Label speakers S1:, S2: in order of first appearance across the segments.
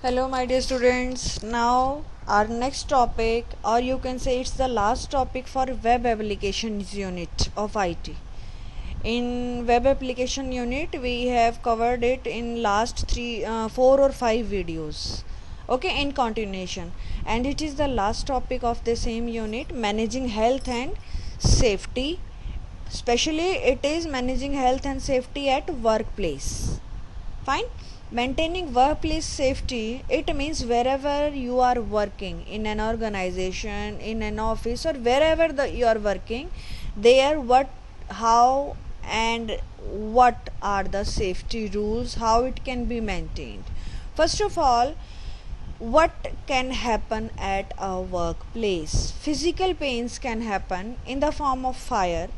S1: Hello, my dear students. Now, our next topic, or you can say it's the last topic for Web Applications Unit of IT. In Web Application Unit, we have covered it in last 4 or 5 videos. Okay, in continuation, and it is the last topic of the same unit, managing health and safety. Especially, it is managing health and safety at workplace. Fine. Maintaining workplace safety, it means wherever you are working, in an organization, in an office, or wherever you are working, there how and what are the safety rules, how it can be maintained. First of all, what can happen at a workplace? Physical pains can happen in the form of fire,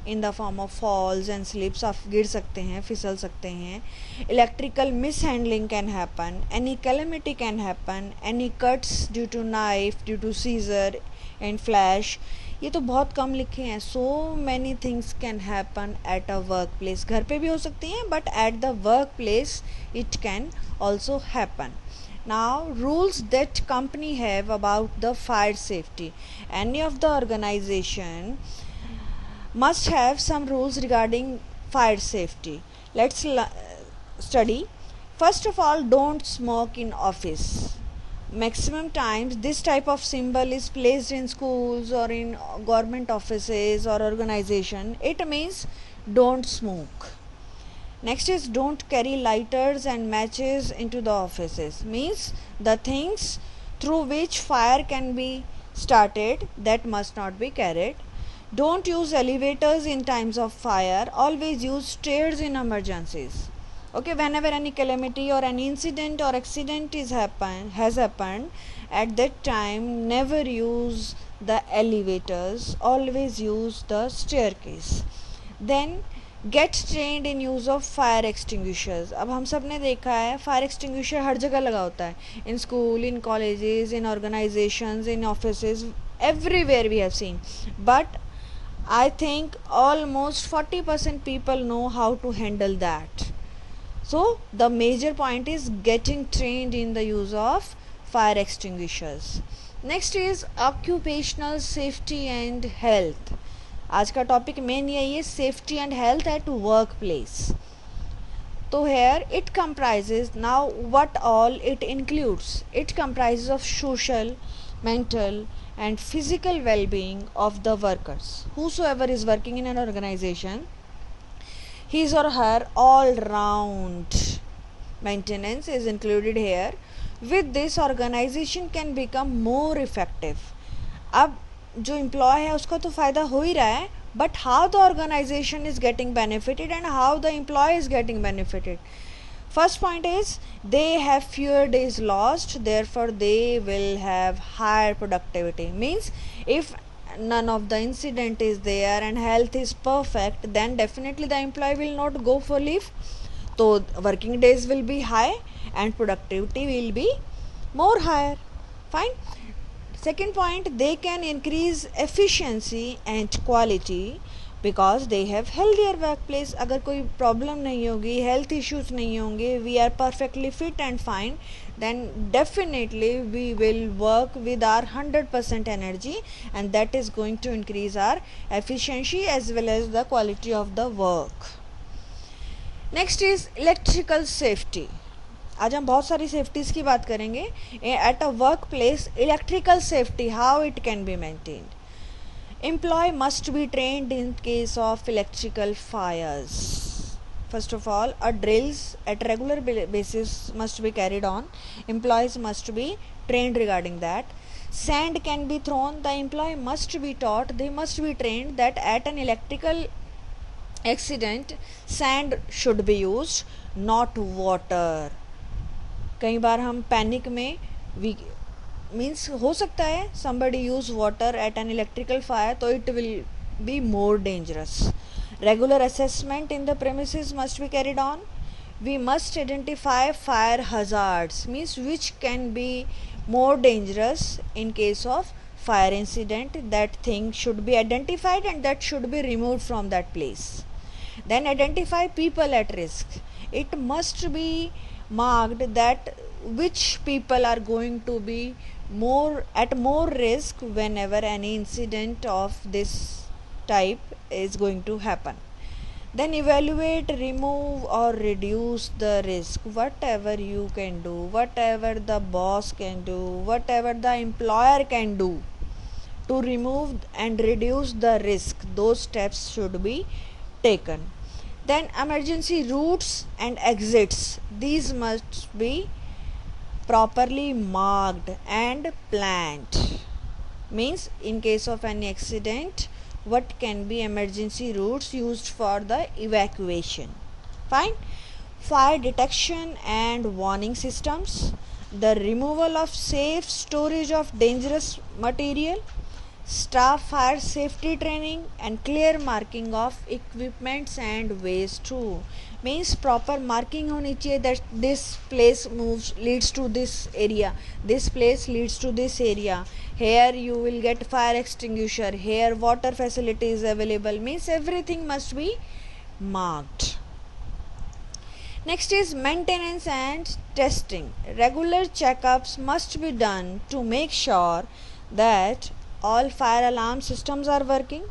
S1: in the form of falls and slips, आप गिर सकते हैं, फिसल सकते हैं. Electrical mishandling can happen, any calamity can happen, any cuts due to knife, due to scissor and flash. ये तो बहुत कम लिखे हैं. So many things can happen at a workplace. घर पे भी हो सकती हैं, but at the work place it can also happen. Now, rules that company have about the fire safety. Any of the organization must have some rules regarding fire safety. Let's study. First of all, don't smoke in office. Maximum times this type of symbol is placed in schools or in government offices or organization. It means don't smoke. Next is don't carry lighters and matches into the offices. Means the things through which fire can be started, that must not be carried. Don't use elevators in times of fire. Always use stairs in emergencies. Okay, whenever any calamity or an incident or accident has happened, at that time never use the elevators. Always use the staircase. Then get trained in use of fire extinguishers. अब हम सब ने देखा है fire extinguisher हर जगह लगा होता है. In school, in colleges, in organizations, in offices, everywhere we have seen. But I think almost 40% people know how to handle that. So the major point is getting trained in the use of fire extinguishers. Next is occupational safety and health. आज का topic main यही है, safety and health at work place. तो here it comprises, now what all it includes? It comprises of social, mental and physical well-being of the workers. Whosoever is working in an organization, his or her all-round maintenance is included here. With this, organization can become more effective. अब जो employ है उसका तो फ़ायदा हो ही रहा है, but how the organisation is getting benefited and how the employee is getting benefited. First point is they have fewer days lost, therefore they will have higher productivity. Means if none of the incident is there and health is perfect, then definitely the employee will not go for leave. So working days will be high and productivity will be more higher. Fine. Second point, they can increase efficiency and quality because they have healthier workplace. अगर कोई problem नहीं होगी, health issues नहीं होंगे, we are perfectly fit and fine, then definitely we will work with our 100% energy and that is going to increase our efficiency as well as the quality of the work. Next is electrical safety. आज हम बहुत सारी safeties की बात करेंगे. Eight a work place, electrical safety, how it can be maintained. Employee must be trained in case of electrical fires. First of all, drills at regular basis must be carried on. Employees must be trained regarding that. Sand can be thrown. The employee must be taught, they must be trained that at an electrical accident, sand should be used, not water. कई बार हम panic में means हो सकता है somebody use water at an electrical fire, तो it will be more dangerous. Regular assessment in the premises must be carried on. We must identify fire hazards, means which can be more dangerous in case of fire incident. That thing should be identified and that should be removed from that place. Then identify people at risk. It must be marked that which people are going to be more risk whenever any incident of this type is going to happen. Then evaluate, remove or reduce the risk. Whatever you can do, whatever the boss can do, whatever the employer can do to remove and reduce the risk, those steps should be taken. Then emergency routes and exits, these must be properly marked and planned. Means in case of any accident, what can be emergency routes used for the evacuation. Fine. Fire detection and warning systems, the removal of safe storage of dangerous material, staff fire safety training and clear marking of equipments and ways too. Means proper marking honi chahiye that this place leads to this area, this place leads to this area, here you will get fire extinguisher, here water facility is available. Means everything must be marked. Next is maintenance and testing. Regular checkups must be done to make sure that all fire alarm systems are working,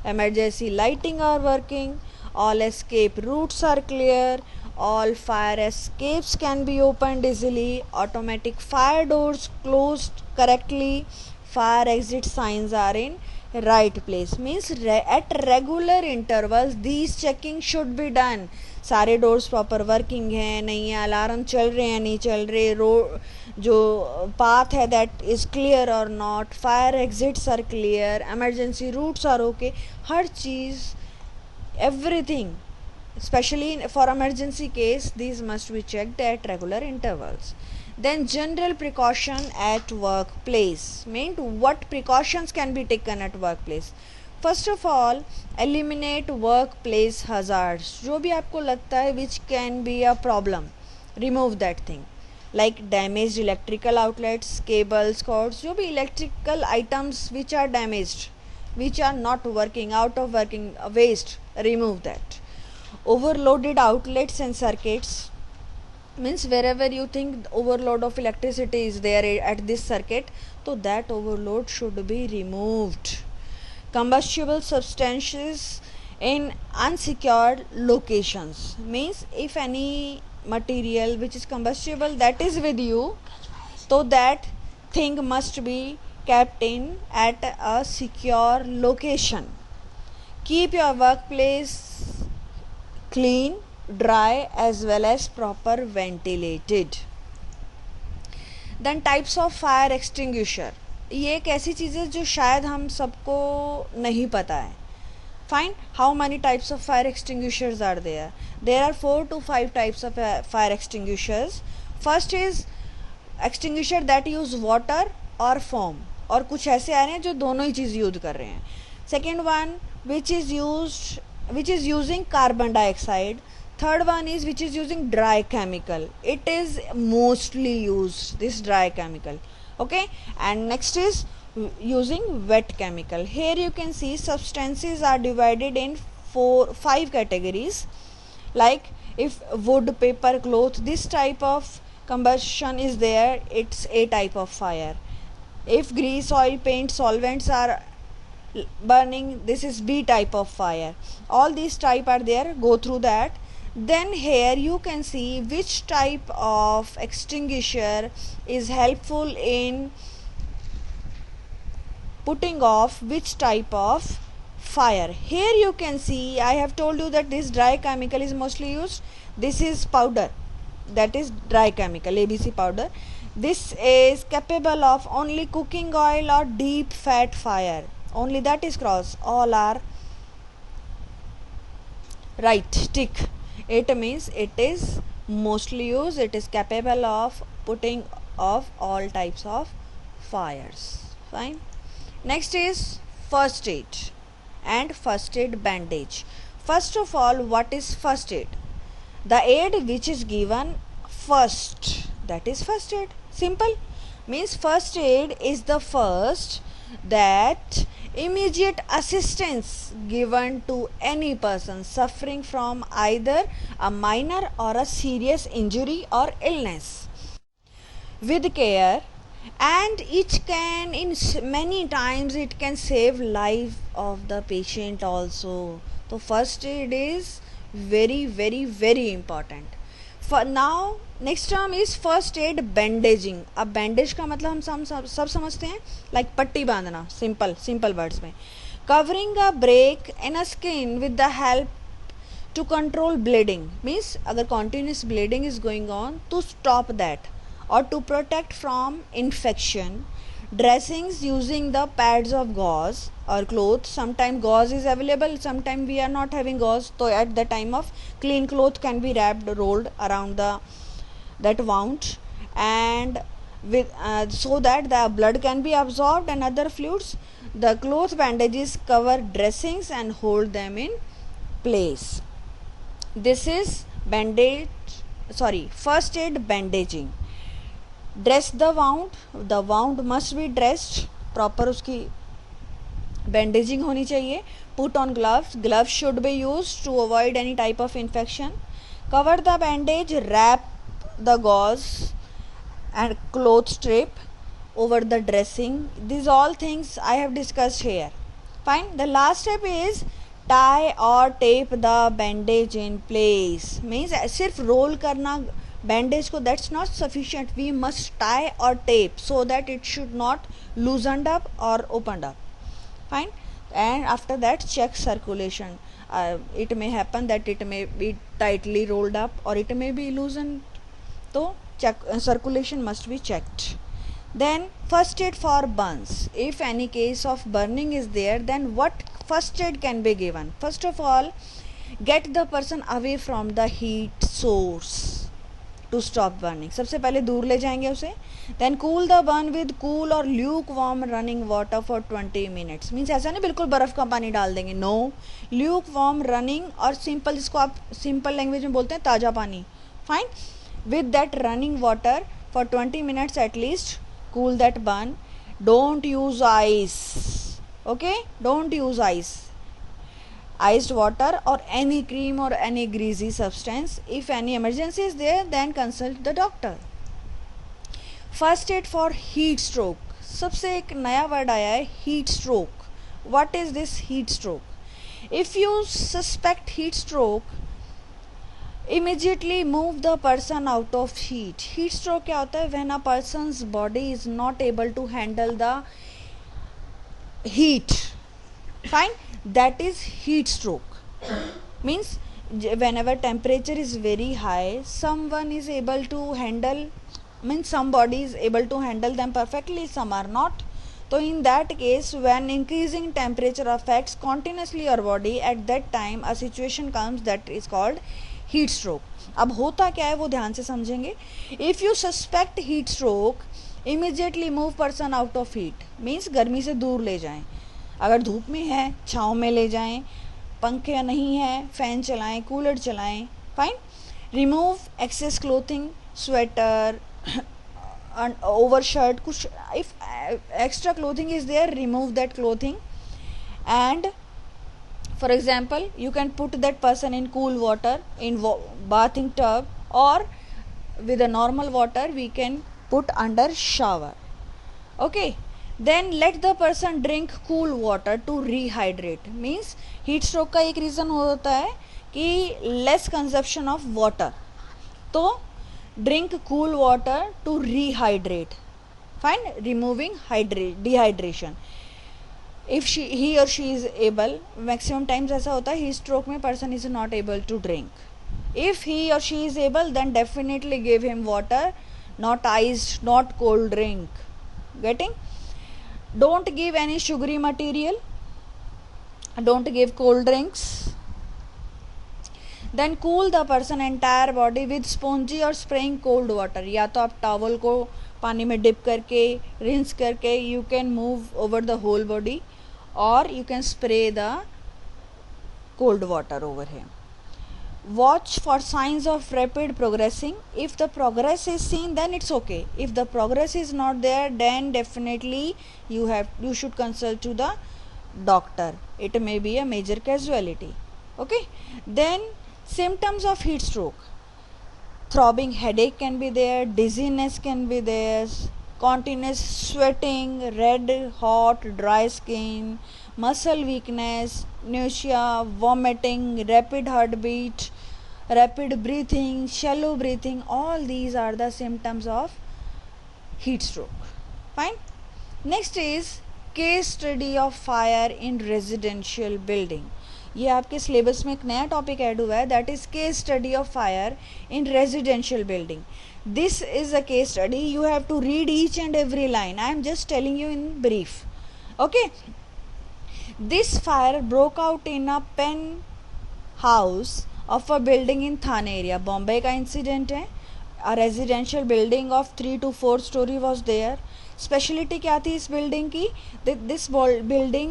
S1: emergency lighting are working, all escape routes are clear, all fire escapes can be opened easily, automatic fire doors closed correctly, fire exit signs are in right place. Means at regular intervals these checking should be done. सारे doors proper working है नहीं है, alarm चल रहे हैं नहीं चल रहे, रोड जो पाथ है दैट इज़ क्लियर और not, fire exits are clear, emergency routes are okay, हर चीज़ everything, especially for emergency case, these must be checked at regular intervals. Then general precaution at workplace, means what precautions can be taken at workplace. First of all, eliminate workplace hazards, जो भी आपको लगता है which can be a problem, remove that thing, like damaged electrical outlets, cables, cords, जो भी electrical items which are damaged, which are not working, out of working, waste, remove that. Overloaded outlets and circuits, means wherever you think overload of electricity is there at this circuit, so that overload should be removed. Combustible substances in unsecured locations, means if any material which is combustible that is with you, so that thing must be kept in at a secure location. Keep your workplace clean, dry as well as proper ventilated. Then types of fire extinguisher, ये एक ऐसी चीज़ है जो शायद हम सबको नहीं पता है. Fine. How many types of fire extinguishers are there? There are 4 to 5 types of fire extinguishers. First is extinguisher that use water or foam, और कुछ ऐसे आ रहे हैं जो दोनों ही चीज़ यूज कर रहे हैं. Second one which is using carbon dioxide. Third one is which is using dry chemical. It is mostly used, this dry chemical. Okay, and next is using wet chemical. Here you can see substances are divided in 5 categories, like if wood, paper, cloth, this type of combustion is there, it's a type of fire. If grease, oil, paint, solvents are burning, this is B type of fire. All these type are there, go through that. Then here you can see which type of extinguisher is helpful in putting off which type of fire. Here you can see I have told you that this dry chemical is mostly used. This is powder, that is dry chemical, ABC powder. This is capable of only cooking oil or deep fat fire, only that is cross, all are right, tick. It means it is mostly used, it is capable of putting off all types of fires. Fine. Next is first aid and first aid bandage. First of all, what is first aid? The aid which is given first, that is first aid. Simple. Means first aid is the first that immediate assistance given to any person suffering from either a minor or a serious injury or illness. with care, and it can many times it can save life of the patient also. So first aid is very very very important. For now next term is first aid bandaging. अब bandage का मतलब हम सब समझते हैं, like पट्टी बांधना, simple words में. Covering a break in a skin with the help to control bleeding, means अगर continuous bleeding is going on to stop that or to protect from infection. Dressings using the pads of gauze or cloth. Sometimes gauze is available, sometimes we are not having gauze, so at the time of clean cloth can be wrapped, rolled around that wound, and with so that the blood can be absorbed and other fluids. The cloth bandages cover dressings and hold them in place. This is first aid bandaging. Dress the wound must be dressed proper, उसकी bandaging होनी चाहिए. Put on gloves should be used to avoid any type of infection. Cover the bandage, wrap the gauze and cloth strip over the dressing. These all things I have discussed here. Fine. The last step is tie or tape the bandage in place. Means सिर्फ roll करना bandage को, that's not sufficient. We must tie or tape so that it should not loosened up or opened up. Fine. And after that check circulation. It may happen that it may be tightly rolled up or it may be loosened, so circulation must be checked. Then first aid for burns. If any case of burning is there, then what first aid can be given? First of all, get the person away from the heat source to stop burning. सबसे पहले दूर ले जाएंगे उसे. Then cool the burn with cool or lukewarm running water for 20 minutes. Means ऐसा नहीं बिल्कुल बर्फ का पानी डाल देंगे, no. Lukewarm running और simple, जिसको आप simple language में बोलते हैं ताज़ा पानी. Fine. With that running water for 20 minutes at least, cool that burn. Don't use ice. Okay, don't use iced water or any cream or any greasy substance. If any emergency is there, then consult the doctor. First aid for heat stroke. सबसे एक नया word आया है, heat stroke. What is this heat stroke? If you suspect heat stroke, immediately move the person out of heat. Heat stroke क्या होता है? When a person's body is not able to handle the heat. Fine. That is heat stroke. Means whenever temperature is very high, someone is able to handle, means some body is able to handle them perfectly, some are not. So in that case, when increasing temperature affects continuously your body, at that time a situation comes that is called heat stroke. अब होता क्या है वो ध्यान से समझेंगे. If you suspect heat stroke, immediately move person out of heat. Means गर्मी से दूर ले जाएं. अगर धूप में है छाँव में ले जाएं, पंखे नहीं है फैन चलाएं, कूलर चलाएं. Fine. Remove excess clothing, sweater, over shirt, कुछ if extra clothing is there, remove that clothing. And for example, you can put that person in cool water in bathing tub, or with a normal water we can put under shower. Okay. Then let the person drink cool water to rehydrate. Means heat stroke का एक reason होता है कि less consumption of water, तो drink cool water to rehydrate. Fine. Removing dehydration. If he or she is able, maximum times ऐसा होता है heat stroke में person is not able to drink. If he or she is able, then definitely give him water, not iced, not cold drink. Getting? Don't give any sugary material. Don't give cold drinks. Then cool the person entire body with spongy or spraying cold water. या तो आप towel को पानी में dip करके rinse करके you can move over the whole body, or you can spray the cold water over him. Watch for signs of rapid progressing. If the progress is seen, then it's okay. If the progress is not there, then definitely you should consult to the doctor. It may be a major casualty. Okay. Then symptoms of heat stroke. throbbing headache can be there, dizziness can be there, continuous sweating, red, hot, dry skin, muscle weakness, nausea, vomiting, rapid heartbeat, rapid breathing, shallow breathing. All these are the symptoms of heat stroke. Fine. Next is case study of fire in residential building. ये आपके syllabus में एक नया topic add हुआ है, that is case study of fire in residential building. This is a case study. You have to read each and every line. I am just telling you in brief. Okay. This fire broke out in a pen house of a building in Thane area. Bombay का incident है. A residential building of 3 to 4 story was there. Speciality क्या थी इस building की? This building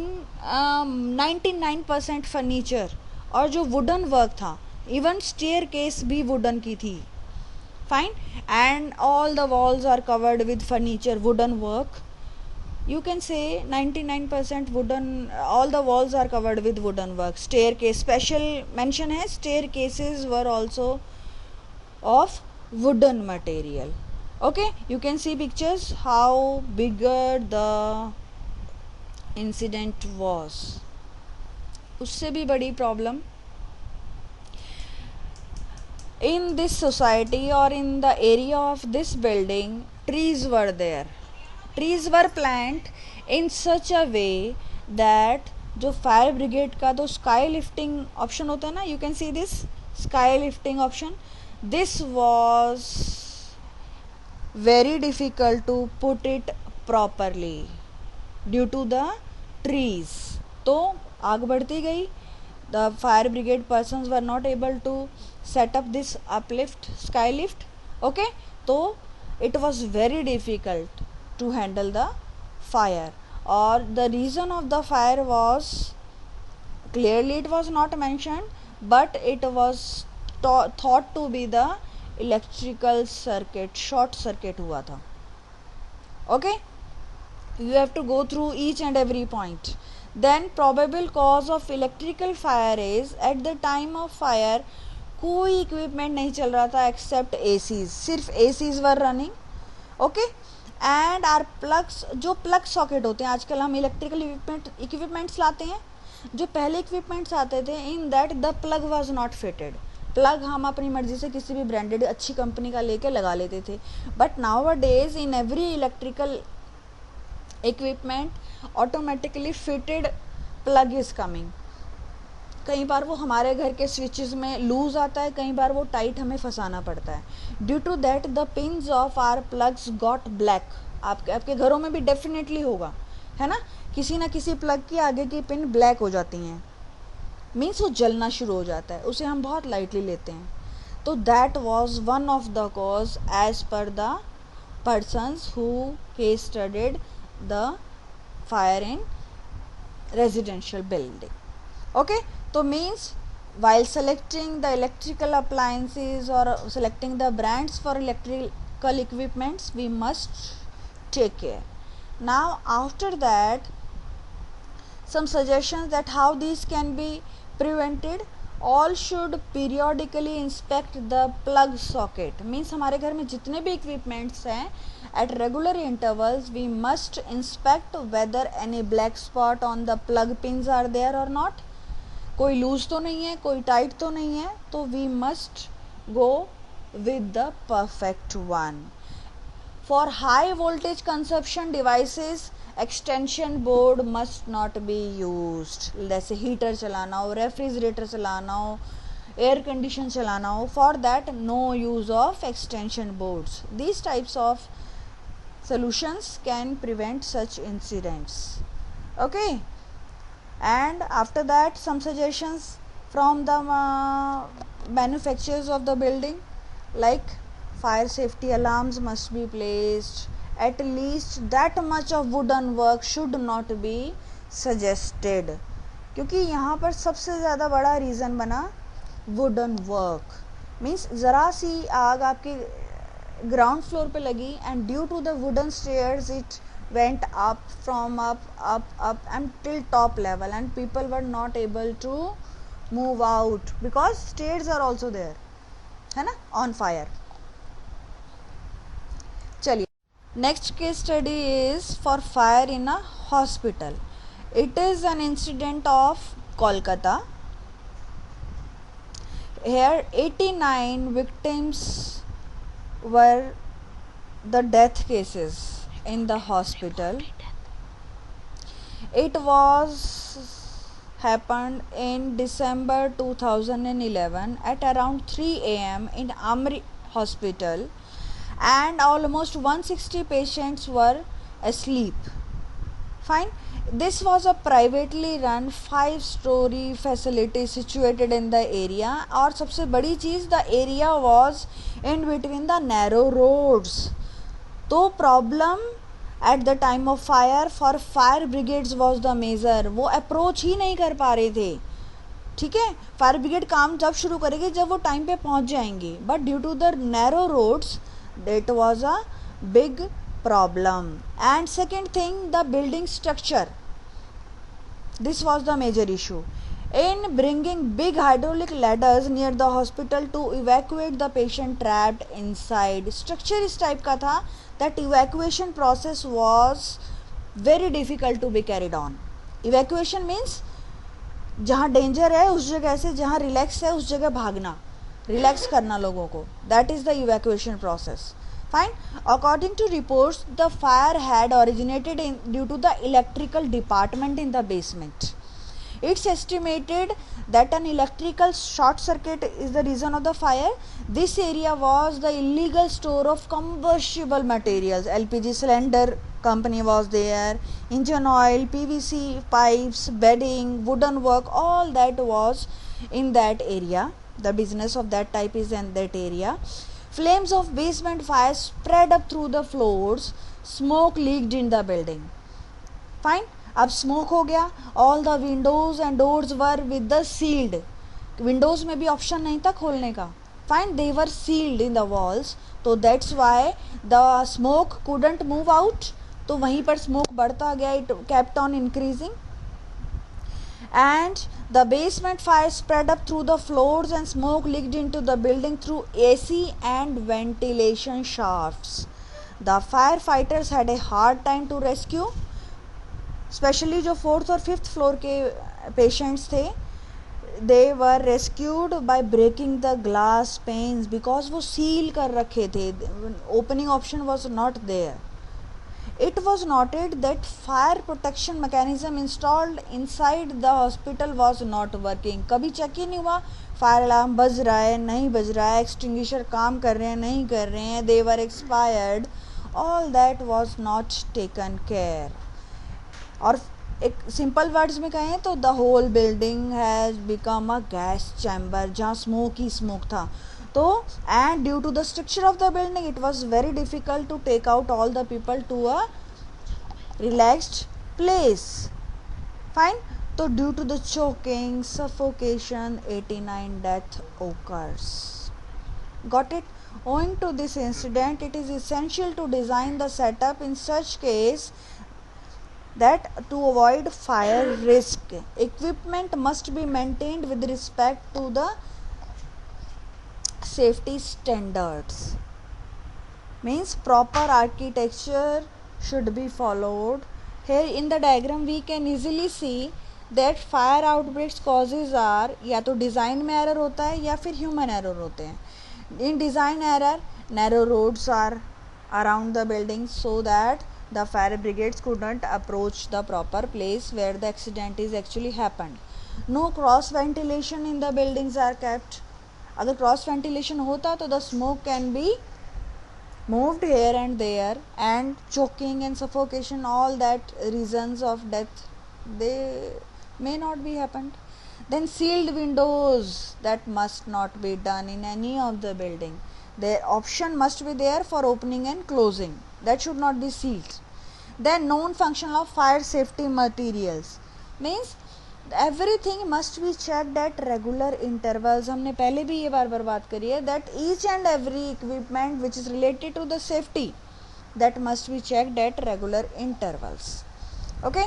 S1: 99% furniture और जो wooden work था, even staircase भी वुडन की थी. Fine. And all the walls are covered with furniture, wooden work. You can say 99% wooden, all the walls are covered with wooden work. Staircase, special mention है, staircases were also of wooden material. Okay, you can see pictures how bigger the incident was. उससे भी बड़ी problem in this society or in the area of this building, trees were there. Trees were planted in such a way that जो fire brigade का तो sky lifting option होता है ना, you can see this sky lifting option. This was very difficult to put it properly due to the trees. तो आग बढ़ती गई. The fire brigade persons were not able to set up this uplift sky lift. Okay, तो it was very difficult to handle the fire, or the reason of the fire was clearly it was not mentioned, but it was thought to be the electrical circuit, short circuit हुआ था. Okay, you have to go through each and every point. Then probable cause of electrical fire is, at the time of fire कोई equipment नहीं चल रहा था except ACs. सिर्फ ACs were running. Okay. And our plugs, जो plug socket होते हैं, आजकल हम इलेक्ट्रिकल इक्विपमेंट्स लाते हैं, जो पहले इक्विपमेंट्स आते थे, in that the plug was not fitted. Plug हम अपनी मर्जी से किसी भी ब्रांडेड अच्छी कंपनी का लेके लगा लेते थे. But now a days in every electrical equipment automatically fitted plug is coming. कई बार वो हमारे घर के स्विचेस में लूज आता है, कई बार वो टाइट हमें फंसाना पड़ता है. Due to that the pins of our plugs got black. आपके घरों में भी डेफिनेटली होगा, है ना, किसी ना किसी प्लग की आगे की पिन ब्लैक हो जाती हैं. मीन्स वो जलना शुरू हो जाता है, उसे हम बहुत लाइटली लेते हैं. तो that was one of the cause as per the persons who case studied the fire in residential building. Okay, तो means while selecting the electrical appliances or selecting the brands for electrical equipments, we must take care. Now after that, some suggestions that how these can be prevented. All should periodically inspect the plug socket. Means हमारे घर में जितने भी equipments हैं, at regular intervals we must inspect whether any black spot on the plug pins are there or not. कोई loose तो नहीं है, कोई टाइट तो नहीं है, तो we must go with the perfect one. For high voltage consumption devices, extension board must not be used. जैसे हीटर चलाना हो, रेफ्रिजरेटर चलाना हो, एयर कंडीशन चलाना हो, for that no use of extension boards. These types of solutions can prevent such incidents. Okay, and after that some suggestions from the manufacturers of the building, like fire safety alarms must be placed. At least that much of wooden work should not be suggested, क्योंकि यहाँ पर सबसे ज़्यादा बड़ा reason बना wooden work. Means ज़रा सी आग आपके ग्राउंड फ्लोर पे लगी, and due to the wooden stairs it went up from up until top level, and people were not able to move out because stairs are also there, है ना, on fire. चलिए, next case study is for fire in a hospital. It is an incident of Kolkata. Here 89 victims were the death cases in the hospital. It was happened in December 2011 at around 3 a.m. in Amri hospital, and almost 160 patients were asleep. Fine. This was a privately run 5-story facility situated in the area, और सबसे बड़ी चीज़, the area was in between the narrow roads. तो problem at the time of fire for fire brigades was the major. वो approach ही नहीं कर पा रहे थे. ठीक है, फायर ब्रिगेड काम जब शुरू करेगी जब वो टाइम पे पहुंच जाएंगे, but due to the narrow roads that was a big problem. And second thing, the building structure, this was the major issue in bringing big hydraulic ladders near the hospital to evacuate the patient trapped inside. Structure इस type का था that evacuation process was very difficult to be carried on. Evacuation means जहाँ danger है उस जगह से, जहाँ relax है उस जगह भागना, relax करना लोगों को. That is the evacuation process. Fine. According to reports, the fire had originated due to the electrical department in the basement. It's estimated that an electrical short circuit is the reason of the fire. This area was the illegal store of combustible materials. LPG cylinder company was there, engine oil, PVC pipes, bedding, wooden work, all that was in that area. The business of that type is in that area. Flames of basement fire spread up through the floors. Smoke leaked in the building. Fine. अब smoke हो गया. All the windows and doors were with the sealed. Windows में भी option नहीं था खोलने का. Fine. They were sealed in the walls. तो that's why the smoke couldn't move out. तो वहीं पर smoke बढ़ता गया. It kept on increasing. And the basement fire spread up through the floors and smoke leaked into the building through AC and ventilation shafts. The firefighters had a hard time to rescue, especially जो 4th और 5th floor के patients थे. They were rescued by breaking the glass panes because वो seal कर रखे थे. Opening option was not there. It was noted that fire protection mechanism installed inside the hospital was not working. कभी check ही नहीं हुआ fire alarm बज रहा है नहीं बज रहा है, एक्सटिंग्विशर काम कर रहे हैं नहीं कर रहे हैं, they were expired. All that was not taken care. और एक सिंपल वर्ड्स में कहें तो the whole building has become a gas chamber, जहाँ स्मोक ही स्मोक था. तो and due to the structure of the building it was very difficult to take out all the people to a relaxed place. Fine. So due to the choking, suffocation, 89 death occurs. Got it? Owing to this incident, it is essential to design the setup in such case that to avoid fire risk, equipment must be maintained with respect to the safety standards. Means proper architecture should be followed. Here in the diagram we can easily see that fire outbreaks causes are या तो design में error होता है या फिर human error होते हैं. In design error, narrow roads are around the buildings so that the fire brigades couldn't approach the proper place where the accident is actually happened. No cross ventilation in the buildings are kept. अगर cross ventilation होता तो the smoke can be moved here and there, and choking and suffocation, all that reasons of death, they may not be happened. Then sealed windows, that must not be done in any of the building. The option must be there for opening and closing, that should not be sealed. Then known function of fire safety materials means everything must be checked at regular intervals. हमने पहले भी ये बार बात करी है that each and every equipment which is related to the safety that must be checked at regular intervals. Okay.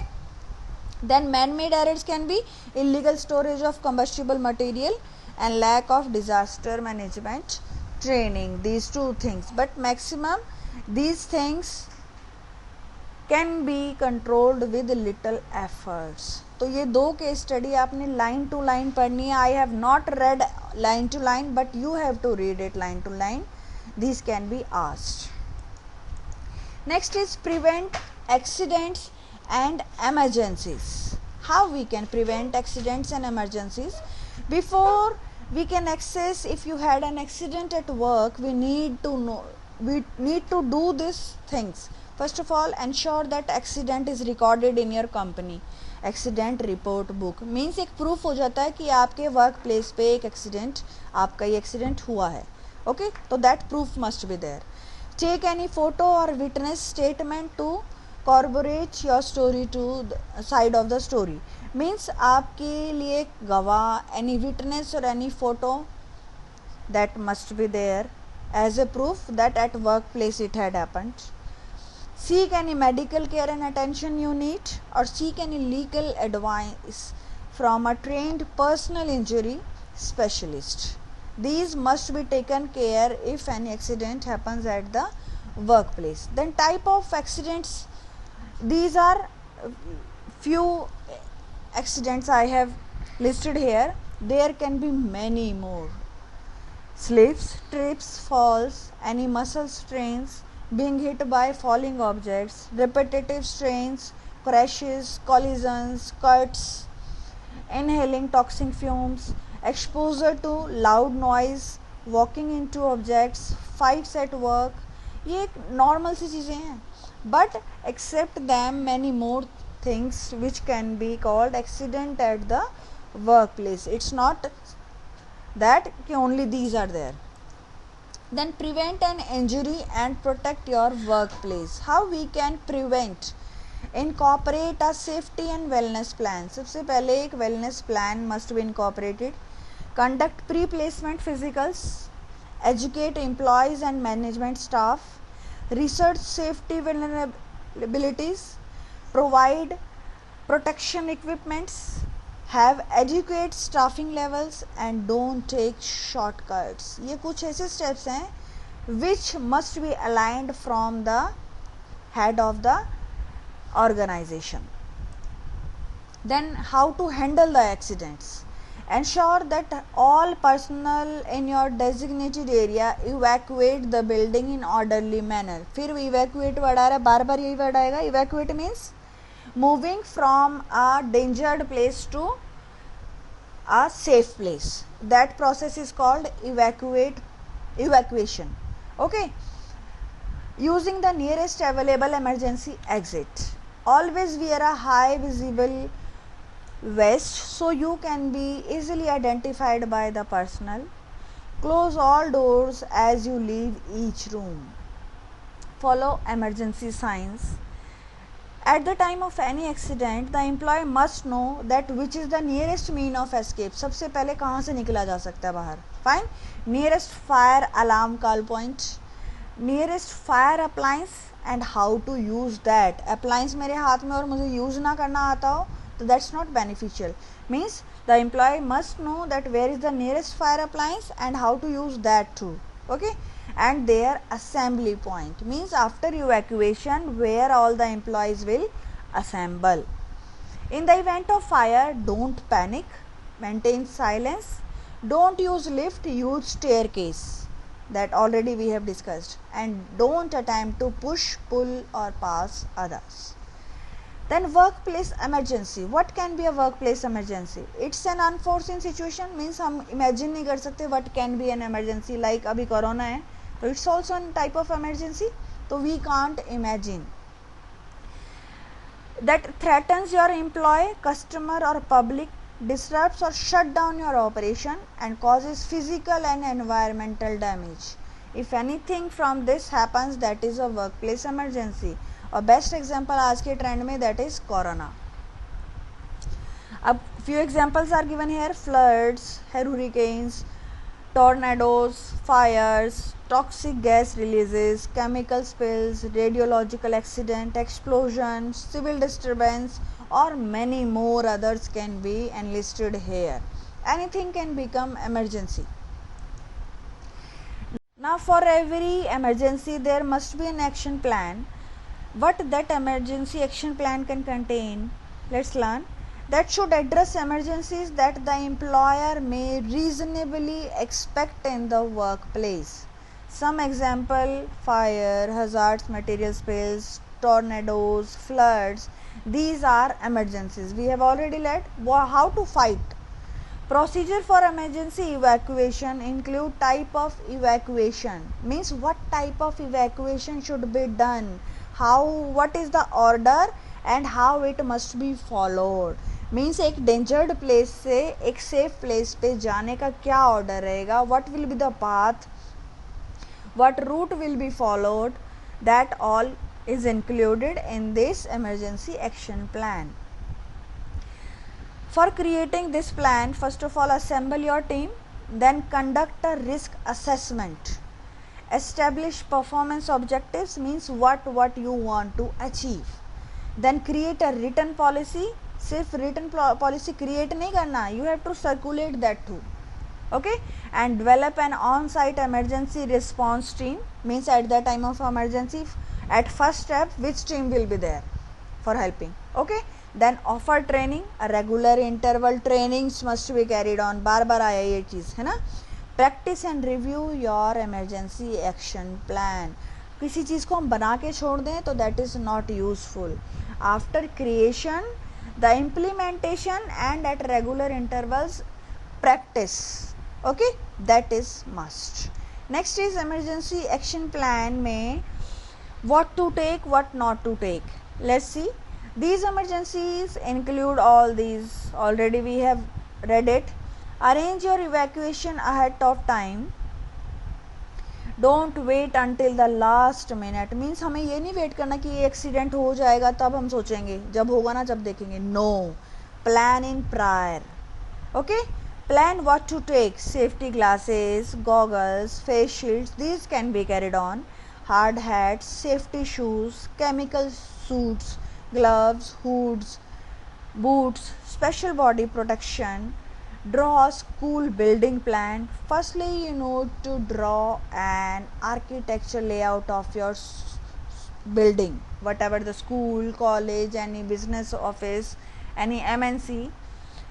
S1: Then man-made errors can be illegal storage of combustible material and lack of disaster management training, these two things. But maximum These things can be controlled with little efforts. तो ये दो case study आपने line to line पढ़नी है. I have not read line to line, but you have to read it line to line. These can be asked. Next is prevent accidents and emergencies. How we can prevent accidents and emergencies? Before we can access, if you had an accident at work, we need to do these things. First of all, ensure that accident is recorded in your company. Accident report book means एक proof हो जाता है कि आपके work place पे एक accident, आपका ये एक्सीडेंट हुआ है. ओके, तो that proof must be there. Take any photo और witness statement to corroborate your story to side of the story. Means आपके लिए गवाह, एनी विटनेस और any photo that must be there as a proof that at work place it had happened. Seek any medical care and attention you need, or seek any legal advice from a trained personal injury specialist. These must be taken care if any accident happens at the workplace. Then type of accidents, these are few accidents I have listed here. There can be many more. Slips, trips, falls, any muscle strains, being hit by falling objects, repetitive strains, crashes, collisions, cuts, inhaling toxic fumes, exposure to loud noise, walking into objects, fights at work. ये एक normal सी चीज़ें हैं, but except them many more things which can be called accident at the workplace. It's not that only these are there. Then prevent an injury and protect your workplace. How we can prevent? Incorporate a safety and wellness plan. सबसे पहले एक wellness plan must be incorporated. Conduct pre-placement physicals. Educate employees and management staff. Research safety vulnerabilities. Provide protection equipments. Have adequate staffing levels and don't take shortcuts. ये कुछ ऐसे steps हैं which must be aligned from the head of the organization. Then how to handle the accidents? Ensure that all personnel in your designated area evacuate the building in orderly manner. फिर evacuate word आ रहा है, बार बार यही word आएगा. Evacuate means moving from a dangerous place to a safe place. That process is called evacuation. Okay, using the nearest available emergency exit. Always wear a high visible vest so you can be easily identified by the personnel. Close all doors as you leave each room. Follow emergency signs. At the time of any accident, the employee must know that which is the nearest mean of escape. सबसे पहले कहाँ से निकला जा सकता है बाहर. Fine. Nearest fire alarm call point, nearest fire appliance and how to use that. Appliance मेरे हाथ में और मुझे use ना करना आता हो तो that's not beneficial. Means the employee must know that where is the nearest fire appliance and how to use that too. Okay. And their assembly point means after evacuation where all the employees will assemble. In the event of fire, don't panic, maintain silence, don't use lift, use staircase, that already we have discussed, and don't attempt to push, pull or pass others. Then workplace emergency. What can be a workplace emergency? It's an unforeseen situation, means हम imagine नहीं कर सकते what can be an emergency. Like अभी corona है तो it's also a type of emergency, so we can't imagine. That threatens your employee, customer or public, disrupts or shut down your operation and causes physical and environmental damage. If anything from this happens, that is a workplace emergency. और best example आज के trend में that is Corona. अब few examples are given here. Floods, hurricanes, tornadoes, fires, toxic gas releases, chemical spills, radiological accident, explosion, civil disturbance or many more others can be enlisted here. Anything can become emergency. Now for every emergency there must be an action plan. What that emergency action plan can contain? Let's learn. That should address emergencies that the employer may reasonably expect in the workplace. Some example: fire, hazards, material spills, tornadoes, floods. These are emergencies. We have already learned how to fight. Procedure for emergency evacuation include type of evacuation. Means what type of evacuation should be done, what is the order and how it must be followed. Means एक endangered place से एक safe place पे जाने का क्या order रहेगा, what will be the path, what route will be followed, that all is included in this emergency action plan. For creating this plan, first of all assemble your team, then conduct a risk assessment, establish performance objectives, means what you want to achieve, then create a written policy. सिर्फ written policy create नहीं करना, you have to circulate that too, okay, and develop an on-site emergency response team. Means at the time of emergency, at first step which team will be there for helping, okay. Then offer training, a regular interval trainings must be carried on. बार बार आया ये चीज़ है ना. Practice and review your emergency action plan. किसी चीज़ को हम बना के छोड़ दें तो that is not useful. After creation, the implementation and at regular intervals practice, okay, that is must. Next is emergency action plan में what to take, what not to take. Let's see. These emergencies include all these. Already we have read it. Arrange your evacuation ahead of time. Don't wait until the last minute. Means हमें ये नहीं wait करना कि ये accident हो जाएगा तब हम सोचेंगे, जब होगा ना जब देखेंगे. No. Plan in prior. Okay. Plan what to take. Safety glasses, goggles, face shields. These can be carried on. Hard hats, safety shoes, chemical suits, gloves, hoods, boots, special body protection. Draw a school building plan. Firstly, you need to draw an architecture layout of your building, whatever the school, college, any business office, any MNC.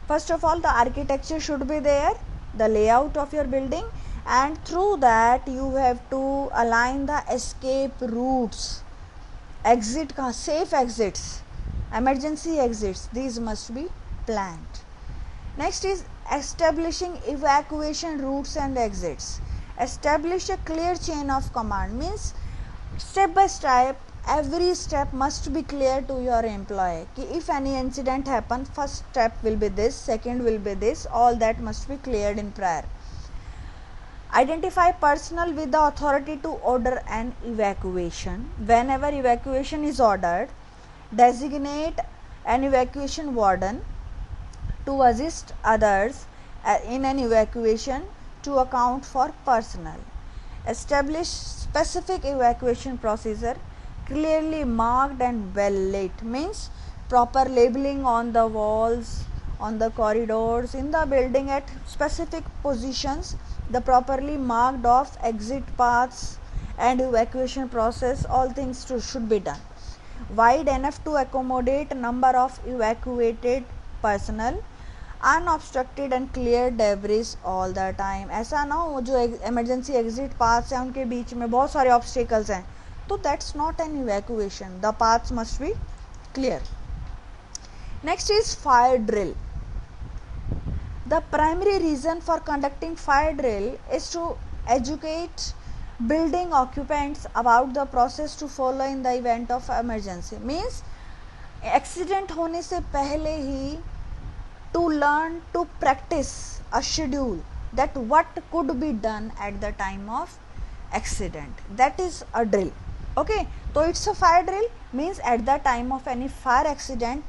S1: First of all, the architecture should be there, the layout of your building, and through that you have to align the escape routes, safe exits, emergency exits. These must be planned. Next is establishing evacuation routes and exits. Establish a clear chain of command. Means step by step, every step must be clear to your employee. If any incident happen, first step will be this, second will be this, all that must be cleared in prior. Identify personnel with the authority to order an evacuation. Whenever evacuation is ordered, designate an evacuation warden to assist others in an evacuation to account for personnel. Establish specific evacuation procedure, clearly marked and well lit. Means proper labeling on the walls, on the corridors, in the building at specific positions, the properly marked off exit paths and evacuation process, all things should be done. Wide enough to accommodate number of evacuated personnel, unobstructed and clear debris all the time. ऐसा ना हो जो emergency exit paths हैं उनके बीच में बहुत सारे obstacles हैं, तो that's not an evacuation. The paths must be clear. Next is fire drill. The primary reason for conducting fire drill is to educate building occupants about the process to follow in the event of emergency. Means accident होने से पहले ही to learn to practice a schedule that what could be done at the time of accident. That is a drill. Okay, so it's a fire drill. Means at the time of any fire accident,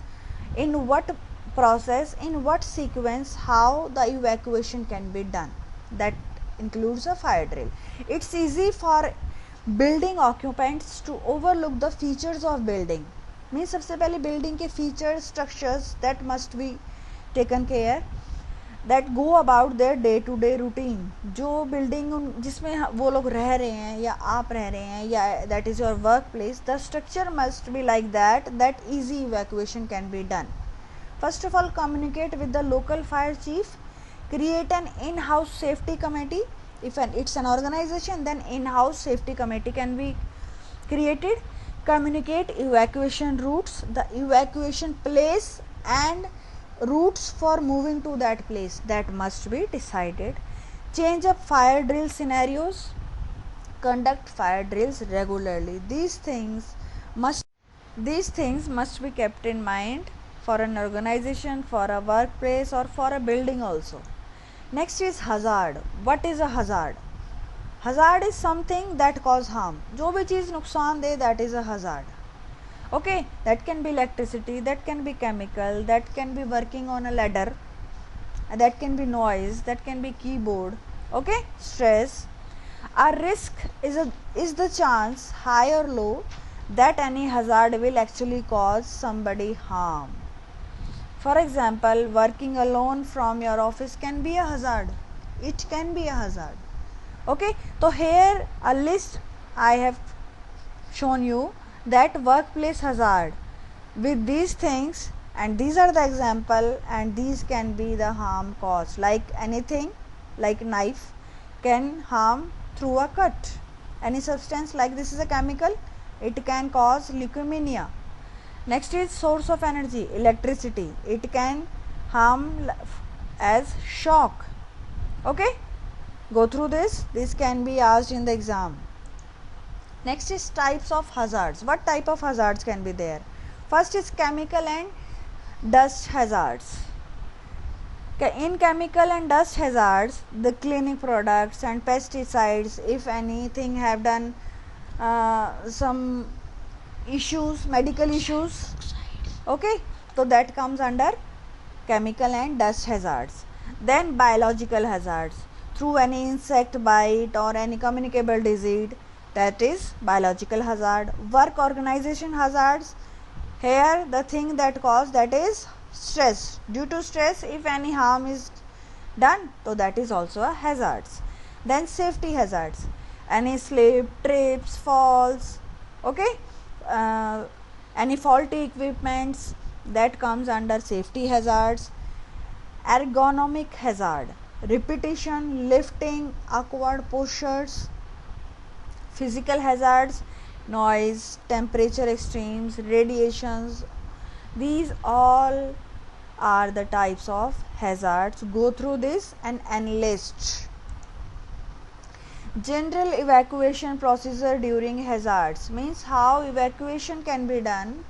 S1: in what process, in what sequence, how the evacuation can be done. That includes a fire drill. It's easy for building occupants to overlook the features of building. Means सबसे पहले building के features, structures that must be taken care. that go about their day to day routine. जो building जिसमें वो लोग रह रहे हैं या आप रह रहे हैं या that is your workplace, the structure must be like that easy evacuation can be done. First of all, communicate with the local fire chief, create an in-house safety committee. If it's an organization, then in-house safety committee can be created. Communicate evacuation routes, the evacuation place and routes for moving to that place, that must be decided. Change up fire drill scenarios, conduct fire drills regularly. These things must be kept in mind for an organization, for a workplace or for a building also. Next is hazard. What is a hazard? Hazard is something that cause harm. जो भी चीज़ नुकसान दे, that is a hazard. Okay, that can be electricity, that can be chemical, that can be working on a ladder, that can be noise, that can be keyboard. Okay, stress. A risk is the chance, high or low, that any hazard will actually cause somebody harm. For example, working alone from your office can be a hazard. It can be a hazard. Okay, so here a list I have shown you, that workplace hazard with these things, and these are the example, and these can be the harm caused, like anything like knife can harm through a cut. Any substance like this is a chemical, it can cause leukemia. Next is source of energy, electricity, it can harm as shock. Okay, go through this can be asked in the exam. Next is types of hazards. What type of hazards can be there? First is chemical and dust hazards. In chemical and dust hazards, the cleaning products and pesticides, if anything have done some issues, medical issues, okay, so that comes under chemical and dust hazards. Then biological hazards, through any insect bite or any communicable disease, that is biological hazard. Work organization hazards, here the thing that cause, that is stress. Due to stress, if any harm is done, so that is also a hazards. Then safety hazards, any slip, trips, falls, okay, any faulty equipments, that comes under safety hazards. Ergonomic hazard, repetition, lifting, awkward postures. Physical hazards, noise, temperature extremes, radiations, these all are the types of hazards. Go through this and enlist. General evacuation procedure during hazards means how evacuation can be done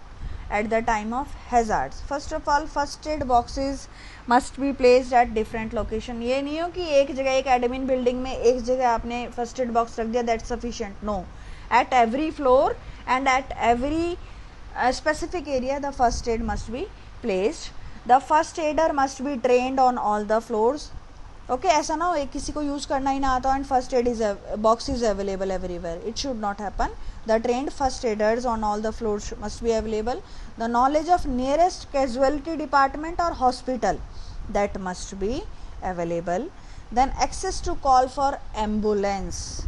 S1: at the time of hazards. First of all, first aid boxes must be placed at different location. ये नहीं हो कि एक जगह एक admin building में एक जगह आपने फर्स्ट एड बॉक्स रख दिया, that's sufficient. No, at every floor and at every specific area the first aid must be placed. The first aider must be trained on all the floors. Okay, ऐसा ना हो एक किसी को use करना ही ना आता and first aid is box is available everywhere. It should not happen. The trained first aiders on all the floors must be available. The knowledge of nearest casualty department or hospital, that must be available. Then access to call for ambulance,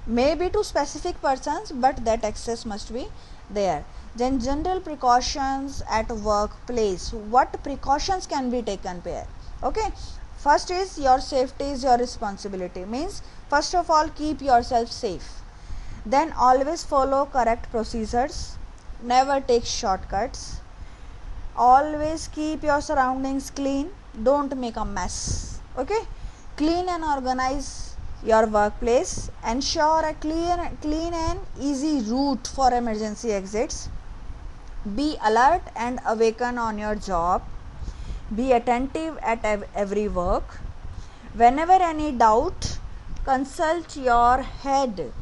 S1: maybe to specific persons, but that access must be there. Then general precautions at workplace. What precautions can be taken here? Okay, first is your safety is your responsibility, means first of all keep yourself safe. Then always follow correct procedures, never take shortcuts, always keep your surroundings clean, don't make a mess. Okay, clean and organize your workplace, ensure a clean and easy route for emergency exits, be alert and awaken on your job, be attentive at every work, whenever any doubt consult your head.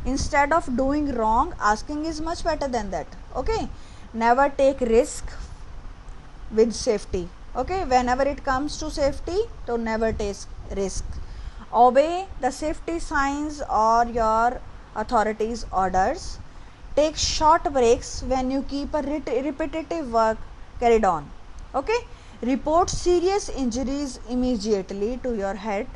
S1: Instead of doing wrong, asking is much better than that. Okay, never take risk with safety. Okay, whenever it comes to safety, so never take risk. Obey the safety signs or your authorities' orders. Take short breaks when you keep a repetitive work carried on. Okay, report serious injuries immediately to your head,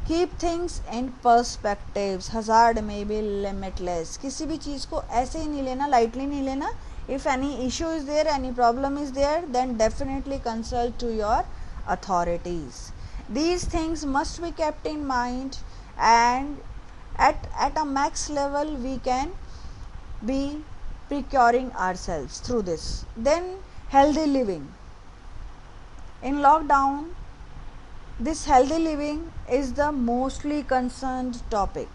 S1: keep things in perspectives, hazard may be limitless. किसी भी चीज़ को ऐसे ही नहीं लेना, lightly नहीं लेना. If any issue is there, any problem is there, then definitely consult to your authorities. These things must be kept in mind, and at a max level we can be procuring ourselves through this. Then healthy living. In lockdown, this healthy living is the mostly concerned topic.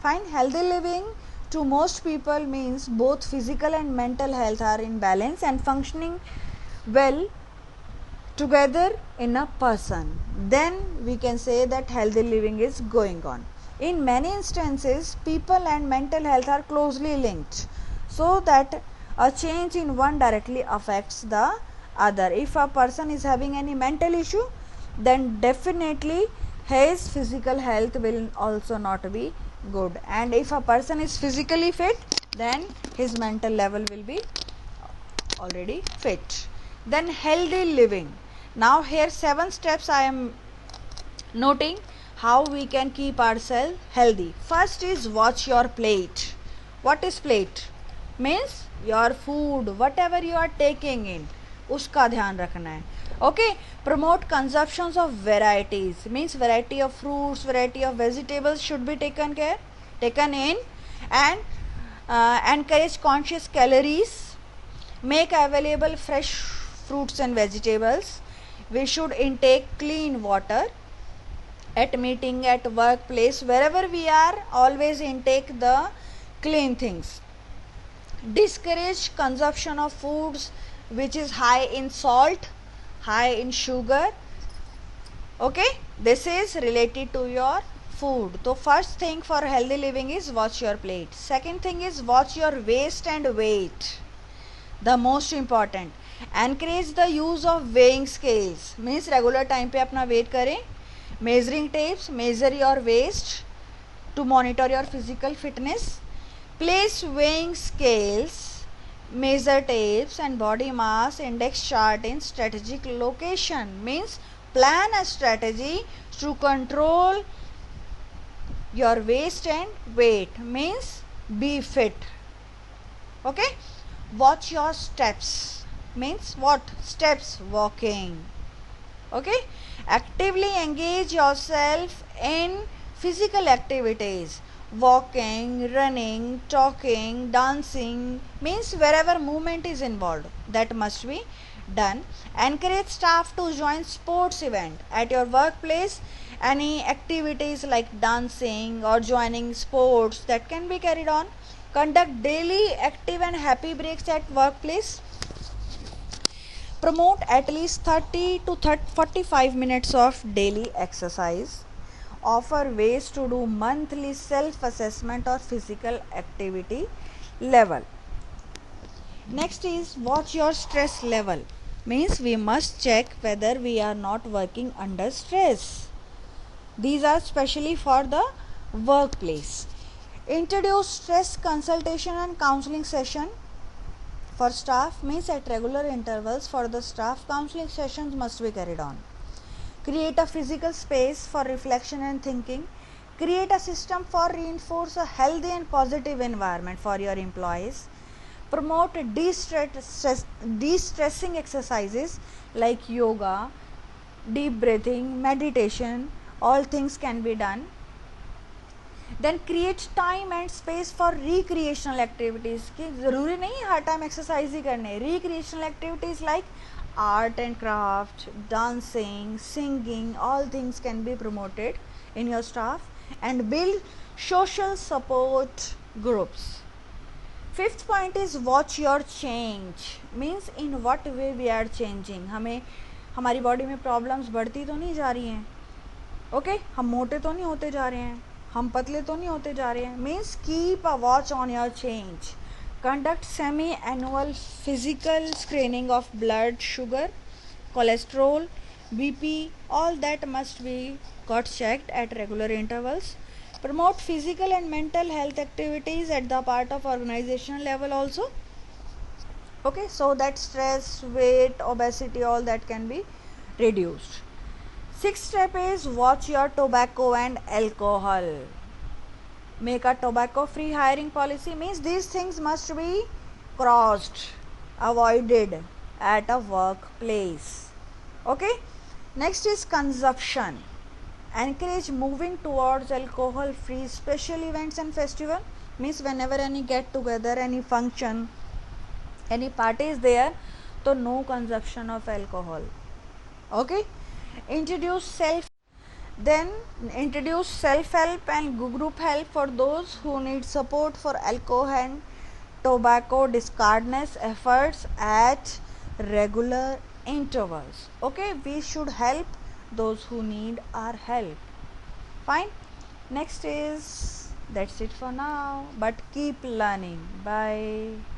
S1: Fine, healthy living to most people means both physical and mental health are in balance and functioning well together in a person. Then we can say that healthy living is going on. In many instances, people and mental health are closely linked, so that a change in one directly affects the other. If a person is having any mental issue, then definitely his physical health will also not be good, and if a person is physically fit, then his mental level will be already fit. Then healthy living. Now here 7 steps I am noting how we can keep ourselves healthy. First is watch your plate. What is plate? Means your food, whatever you are taking in, उसका ध्यान रखना है. Okay, promote consumptions of varieties, means variety of fruits, variety of vegetables should be taken in, and encourage conscious calories. Make available fresh fruits and vegetables. We should intake clean water. At meeting, at workplace, wherever we are, always intake the clean things. Discourage consumption of foods which is high in salt, high in sugar. Okay, this is related to your food. So first thing for healthy living is watch your plate. Second thing is watch your waist and weight. The most important, encourage the use of weighing scales, means regular time पे अपना weight करें. Measuring tapes, measure your waist to monitor your physical fitness. Place weighing scales, measure tapes and body mass index chart in strategic location, means plan a strategy to control your waist and weight, means be fit. Okay, watch your steps, means what? Steps, walking. Okay, actively engage yourself in physical activities, walking, running, talking, dancing, means wherever movement is involved, that must be done. Encourage staff to join sports event at your workplace. Any activities like dancing or joining sports that can be carried on. Conduct daily active and happy breaks at workplace. Promote at least 30 to 45 minutes of daily exercise. Offer ways to do monthly self-assessment or physical activity level. Next is watch your stress level, means we must check whether we are not working under stress. These are specially for the workplace. Introduce stress consultation and counseling session for staff, means at regular intervals for the staff, counseling sessions must be carried on. Create a physical space for reflection and thinking. Create a system for reinforce a healthy and positive environment for your employees. Promote de-stressing exercises like yoga, deep breathing, meditation, all things can be done. Then create time and space for recreational activities. कि ज़रूरी नहीं हर time exercise ही करने. Recreational activities like art and craft, dancing, singing, all things can be promoted in your staff. And build social support groups. Fifth point is watch your change, means in what way we are changing. हमें हमारी body में problems बढ़ती तो नहीं जा रही हैं. Okay, हम मोटे तो नहीं होते जा रहे हैं, हम पतले तो नहीं होते जा रहे हैं. Means keep a watch on your change. Conduct semi-annual physical screening of blood sugar, cholesterol, BP, all that must be got checked at regular intervals. Promote physical and mental health activities at the part of organizational level also. Okay, so that stress, weight, obesity, all that can be reduced. Sixth step is watch your tobacco and alcohol. Make a tobacco free hiring policy, means these things must be crossed, avoided at a workplace. Okay, next is consumption. Encourage moving towards alcohol free special events and festival, means whenever any get together, any function, any party is there, so no consumption of alcohol. Okay, introduce self then introduce self help and group help for those who need support for alcohol and tobacco discardness efforts at regular intervals. Okay, we should help those who need our help. Fine, next is, that's it for now, but keep learning. Bye.